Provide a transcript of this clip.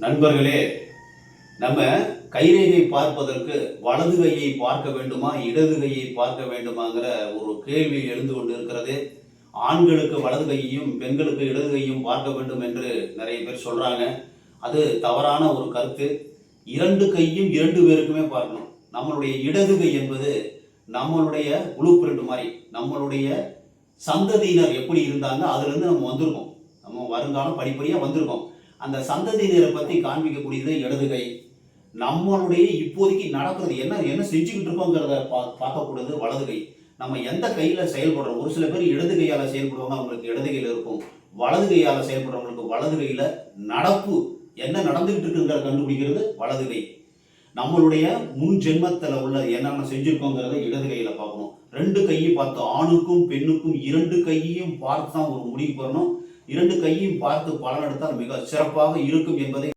நண்பர்களே, நம்ம கைரேகை பார்ப்பதற்கு வலது கையை பார்க்க வேண்டுமா இடது கையை பார்க்க வேண்டுமாங்கிற ஒரு கேள்வி எழுந்து கொண்டு இருக்கிறது. ஆண்களுக்கு வலது கையையும் பெண்களுக்கு இடது கையும் பார்க்க வேண்டும் என்று நிறைய பேர் சொல்றாங்க. அது தவறான ஒரு கருத்து. இரண்டு கையும் இரண்டு பேருக்குமே பார்க்கணும். நம்மளுடைய இடது கை என்பது நம்மளுடைய ப்ளூ பிரிண்ட் மாதிரி, நம்மளுடைய சந்ததியினர் எப்படி இருந்தாங்க அதுல இருந்து நம்ம வந்திருக்கோம். நம்ம வருங்காலம் படிப்படியாக வந்திருக்கோம். அந்த சந்ததியினரை பற்றி காண்பிக்கக்கூடியது இடது கை. நம்மளுடைய இப்போதைக்கு நடக்கிறது என்ன என்ன செஞ்சுக்கிட்டு இருக்கோங்கிறத பார்க்கக்கூடியது வலது கை. நம்ம எந்த கையில் செயல்படுறோம். ஒரு சில பேர் இடது கையால் செயல்படுவாங்க, அவங்களுக்கு இடது கையில் இருக்கும். வலது கையால் செயல்படுறவங்களுக்கு வலது கையில் நடப்பு என்ன நடந்துகிட்டு இருக்குங்கிறத கண்டுபிடிக்கிறது வலது கை. நம்மளுடைய முன் ஜென்மத்தில் உள்ள என்னென்ன செஞ்சுருக்கோங்கிறத இடது கையில் பார்க்கணும். ரெண்டு கையும் பார்த்து, ஆணுக்கும் பெண்ணுக்கும் இரண்டு கையையும் பார்த்து தான் ஒரு முடிவு பண்ணணும். இரண்டு கையையும் பார்த்து பலன் எடுத்தால் மிக சிறப்பாக இருக்கும் என்பதை